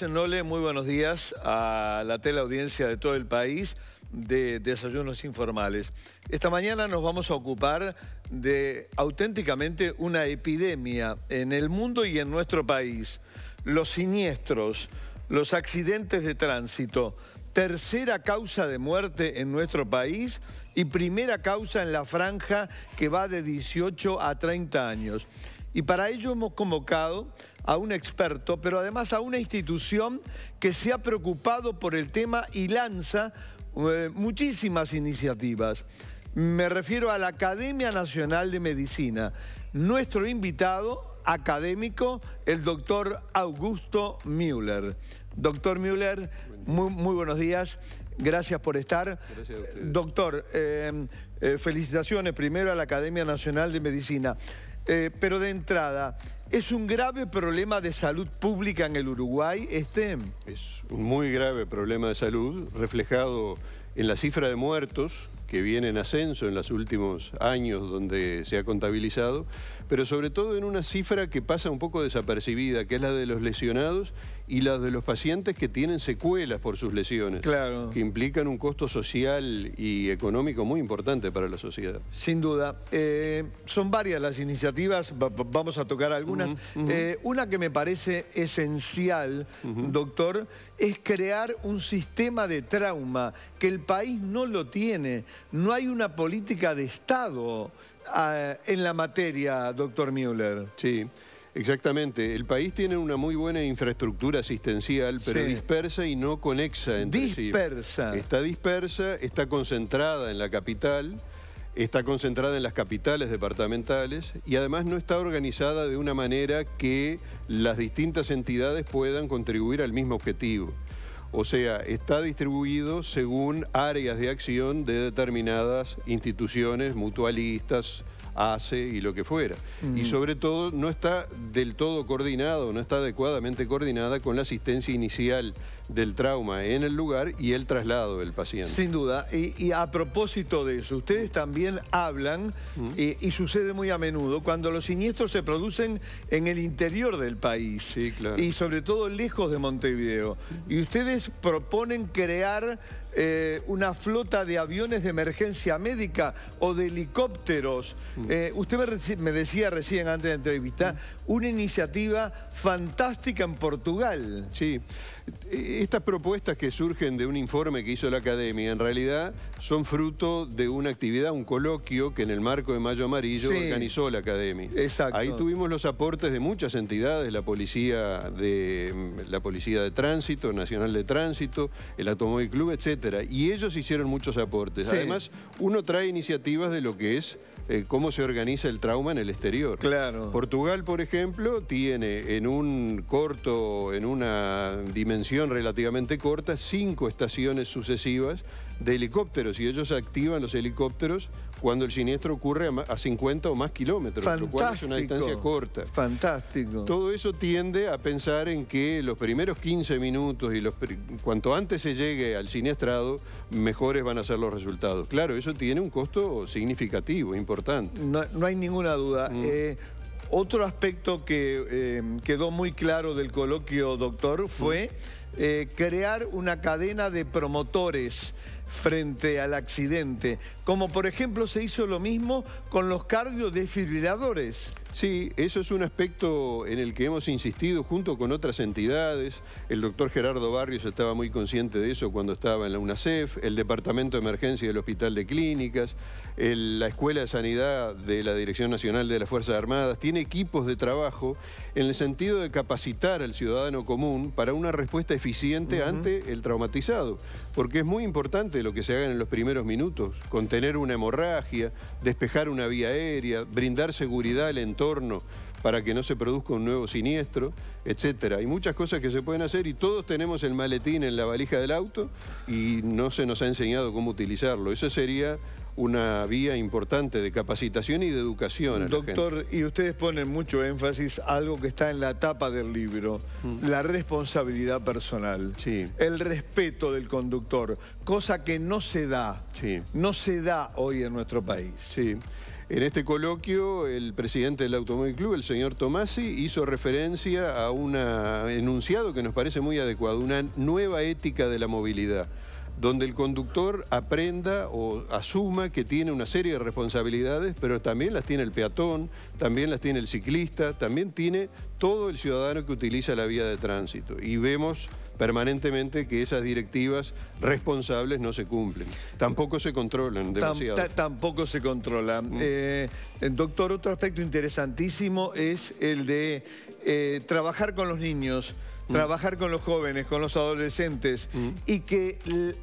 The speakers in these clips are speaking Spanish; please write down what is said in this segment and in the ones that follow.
Nole, muy buenos días a la teleaudiencia de todo el país de Desayunos Informales. Esta mañana nos vamos a ocupar de auténticamente una epidemia en el mundo y en nuestro país. Los siniestros, los accidentes de tránsito, tercera causa de muerte en nuestro país y primera causa en la franja que va de 18 a 30 años. Y para ello hemos convocado a un experto, pero además a una institución que se ha preocupado por el tema y lanza muchísimas iniciativas. Me refiero a la Academia Nacional de Medicina. Nuestro invitado académico, el doctor Augusto Müller. Doctor Müller, muy buenos días. Gracias por estar. Gracias a ustedes. Doctor, felicitaciones primero a la Academia Nacional de Medicina. Pero de entrada, ¿es un grave problema de salud pública en el Uruguay este? Es un muy grave problema de salud, reflejado en la cifra de muertos que viene en ascenso en los últimos años donde se ha contabilizado, pero sobre todo en una cifra que pasa un poco desapercibida, que es la de los lesionados y la de los pacientes que tienen secuelas por sus lesiones, claro, que implican un costo social y económico muy importante para la sociedad. Sin duda. Son varias las iniciativas, vamos a tocar algunas. Una que me parece esencial, doctor, es crear un sistema de trauma, que el país no lo tiene. No hay una política de Estado en la materia, doctor Müller. Sí, exactamente. El país tiene una muy buena infraestructura asistencial, pero sí, dispersa y no conexa entre sí. Dispersa. Está dispersa, está concentrada en la capital, está concentrada en las capitales departamentales y además no está organizada de una manera que las distintas entidades puedan contribuir al mismo objetivo. O sea, está distribuido según áreas de acción de determinadas instituciones, mutualistas, ACE y lo que fuera. Y sobre todo no está del todo coordinado, no está adecuadamente coordinada con la asistencia inicial del trauma en el lugar y el traslado del paciente. Sin duda. Y a propósito de eso, ustedes también hablan, y sucede muy a menudo, cuando los siniestros se producen en el interior del país. Sí, claro. Y sobre todo lejos de Montevideo. Y ustedes proponen crear una flota de aviones de emergencia médica o de helicópteros. Usted me decía recién antes de la entrevista, una iniciativa fantástica en Portugal. Sí, estas propuestas que surgen de un informe que hizo la Academia en realidad son fruto de una actividad, un coloquio que en el marco de Mayo Amarillo organizó la Academia. Exacto. Ahí tuvimos los aportes de muchas entidades, la Policía de Tránsito, Nacional de Tránsito, el Automóvil Club, etcétera. Y ellos hicieron muchos aportes. Sí. Además, uno trae iniciativas de lo que es cómo se organiza el trauma en el exterior. Claro. Portugal, por ejemplo, tiene en una dimensión relativamente corta 5 estaciones sucesivas de helicópteros y ellos activan los helicópteros cuando el siniestro ocurre a 50 o más kilómetros, lo cual es una distancia corta. Fantástico. Todo eso tiende a pensar en que los primeros 15 minutos y cuanto antes se llegue al siniestrado, mejores van a ser los resultados. Claro, eso tiene un costo significativo, importante. No hay ninguna duda. Otro aspecto que quedó muy claro del coloquio, doctor, fue crear una cadena de promotores frente al accidente, como por ejemplo se hizo lo mismo con los cardiodesfibriladores. Sí, eso es un aspecto en el que hemos insistido junto con otras entidades. El doctor Gerardo Barrios estaba muy consciente de eso cuando estaba en la UNACEF, el Departamento de Emergencia del Hospital de Clínicas, la Escuela de Sanidad de la Dirección Nacional de las Fuerzas Armadas. Tiene equipos de trabajo en el sentido de capacitar al ciudadano común para una respuesta eficiente ante el traumatizado. Porque es muy importante lo que se haga en los primeros minutos, contener una hemorragia, despejar una vía aérea, brindar seguridad al entorno para que no se produzca un nuevo siniestro, etcétera. Hay muchas cosas que se pueden hacer y todos tenemos el maletín en la valija del auto y no se nos ha enseñado cómo utilizarlo. Eso sería una vía importante de capacitación y de educación a la doctor, gente. Y ustedes ponen mucho énfasis a algo que está en la tapa del libro, la responsabilidad personal, el respeto del conductor, cosa que no se da, no se da hoy en nuestro país. Sí. En este coloquio, el presidente del Automóvil Club, el señor Tomasi, hizo referencia a un enunciado que nos parece muy adecuado, una nueva ética de la movilidad, donde el conductor aprenda o asuma que tiene una serie de responsabilidades, pero también las tiene el peatón, también las tiene el ciclista, también tiene todo el ciudadano que utiliza la vía de tránsito. Y vemos permanentemente que esas directivas responsables no se cumplen. Tampoco se controlan demasiado. Tampoco se controlan. Doctor, otro aspecto interesantísimo es el de trabajar con los niños, trabajar con los jóvenes, con los adolescentes, y que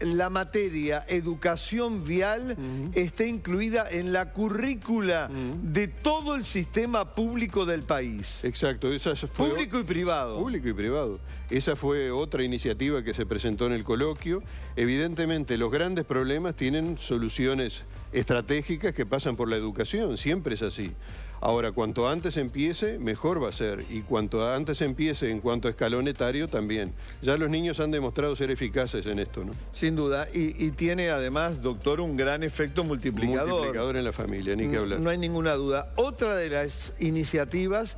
la materia educación vial esté incluida en la currícula de todo el sistema público del país. Exacto. Público y privado. Público y privado. Esa fue otra iniciativa que se presentó en el coloquio. Evidentemente, los grandes problemas tienen soluciones estratégicas que pasan por la educación. Siempre es así. Ahora, cuanto antes empiece, mejor va a ser. Y cuanto antes empiece en cuanto a escalón etario, también. Ya los niños han demostrado ser eficaces en esto, ¿no? Sin duda. Y tiene además, doctor, un gran efecto multiplicador. Multiplicador en la familia, ni que hablar. No hay ninguna duda. Otra de las iniciativas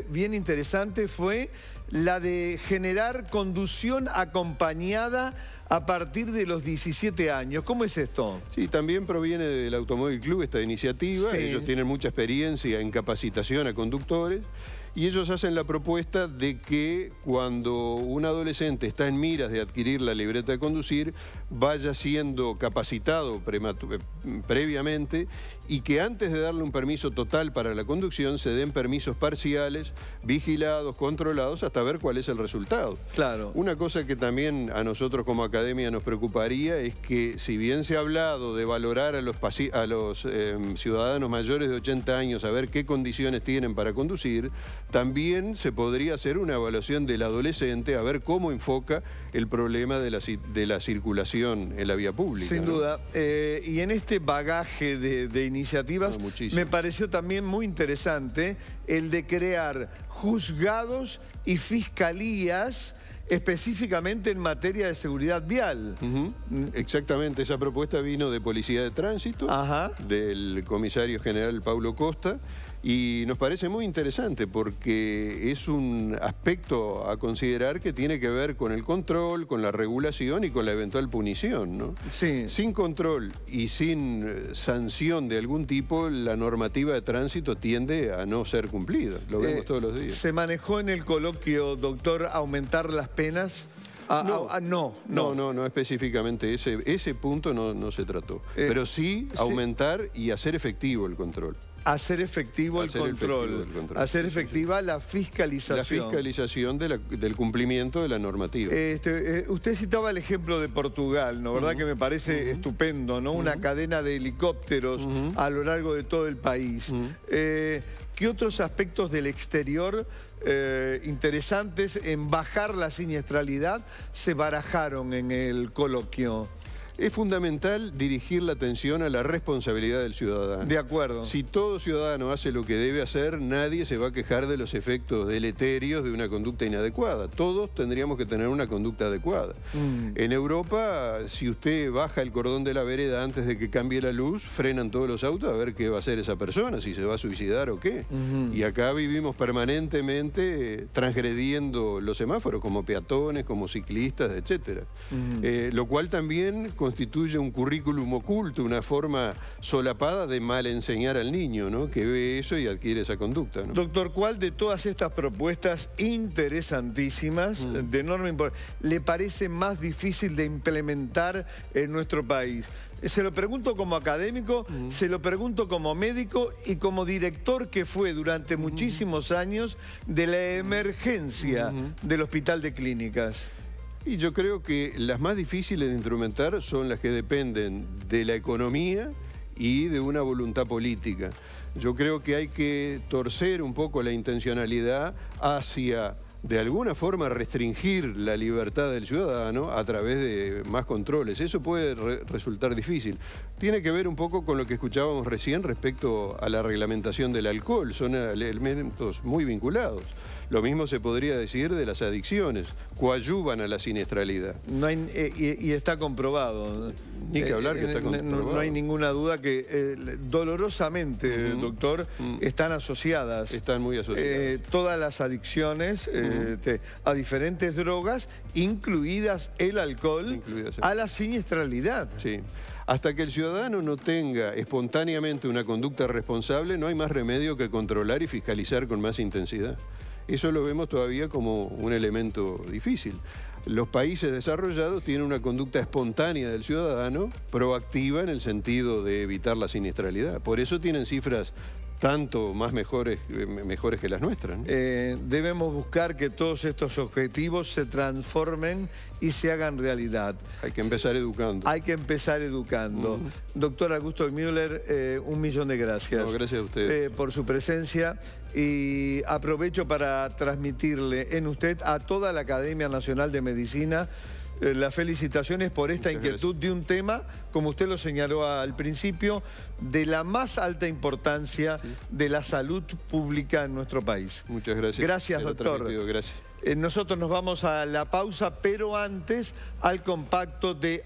bien interesante fue la de generar conducción acompañada a partir de los 17 años. ¿Cómo es esto? Sí, también proviene del Automóvil Club esta iniciativa. Sí. Ellos tienen mucha experiencia en capacitación a conductores y ellos hacen la propuesta de que cuando un adolescente está en miras de adquirir la libreta de conducir, vaya siendo capacitado previamente y que antes de darle un permiso total para la conducción se den permisos parciales, vigilados, controlados, hasta ver cuál es el resultado. Claro. Una cosa que también a nosotros como academia nos preocuparía es que, si bien se ha hablado de valorar a los ciudadanos mayores de 80 años, a ver qué condiciones tienen para conducir, también se podría hacer una evaluación del adolescente a ver cómo enfoca el problema de la circulación en la vía pública. Sin duda. Y en este bagaje de iniciativas, me pareció también muy interesante el de crear juzgados y fiscalías específicamente en materia de seguridad vial. Exactamente, esa propuesta vino de Policía de Tránsito, del comisario general Paulo Costa, y nos parece muy interesante porque es un aspecto a considerar que tiene que ver con el control, con la regulación y con la eventual punición, ¿no? Sí. Sin control y sin sanción de algún tipo, la normativa de tránsito tiende a no ser cumplida. Lo vemos todos los días. ¿Se manejó en el coloquio, doctor, aumentar las penas? No específicamente ese punto no se trató. Pero sí aumentar y hacer efectivo el control. Hacer efectivo el control. Hacer efectiva la fiscalización. La fiscalización del cumplimiento de la normativa. Usted citaba el ejemplo de Portugal, ¿no? ¿Verdad? Que me parece estupendo, ¿no? Una cadena de helicópteros a lo largo de todo el país. ¿Qué otros aspectos del exterior interesantes en bajar la siniestralidad se barajaron en el coloquio? Es fundamental dirigir la atención a la responsabilidad del ciudadano. De acuerdo. Si todo ciudadano hace lo que debe hacer, nadie se va a quejar de los efectos deleterios de una conducta inadecuada. Todos tendríamos que tener una conducta adecuada. En Europa, si usted baja el cordón de la vereda antes de que cambie la luz, frenan todos los autos a ver qué va a hacer esa persona, si se va a suicidar o qué. Y acá vivimos permanentemente transgrediendo los semáforos, como peatones, como ciclistas, etc. Lo cual también constituye un currículum oculto, una forma solapada de mal enseñar al niño, ¿no? Que ve eso y adquiere esa conducta, ¿no? Doctor, ¿cuál de todas estas propuestas interesantísimas, de enorme importancia, le parece más difícil de implementar en nuestro país? Se lo pregunto como académico, se lo pregunto como médico y como director que fue durante muchísimos años de la emergencia del Hospital de Clínicas. Y yo creo que las más difíciles de instrumentar son las que dependen de la economía y de una voluntad política. Yo creo que hay que torcer un poco la intencionalidad hacia de alguna forma restringir la libertad del ciudadano a través de más controles. Eso puede resultar difícil. Tiene que ver un poco con lo que escuchábamos recién respecto a la reglamentación del alcohol. Son elementos muy vinculados. Lo mismo se podría decir de las adicciones, coadyuvan a la siniestralidad. No hay, y está comprobado. Ni que hablar que está comprobado. No hay ninguna duda que dolorosamente, doctor, están asociadas. Están muy asociadas. Todas las adicciones a diferentes drogas, incluidas el alcohol, a la siniestralidad. Sí. Hasta que el ciudadano no tenga espontáneamente una conducta responsable, no hay más remedio que controlar y fiscalizar con más intensidad. Eso lo vemos todavía como un elemento difícil. Los países desarrollados tienen una conducta espontánea del ciudadano, proactiva en el sentido de evitar la siniestralidad. Por eso tienen cifras tanto más mejores que las nuestras, ¿no? Debemos buscar que todos estos objetivos se transformen y se hagan realidad. Hay que empezar educando. Hay que empezar educando. Doctor Augusto Müller, 1.000.000 de gracias. No, gracias a usted. Por su presencia, y aprovecho para transmitirle en usted a toda la Academia Nacional de Medicina las felicitaciones por esta inquietud de un tema, como usted lo señaló al principio, de la más alta importancia de la salud pública en nuestro país. Muchas gracias. Gracias, doctor. Gracias. Nosotros nos vamos a la pausa, pero antes al compacto de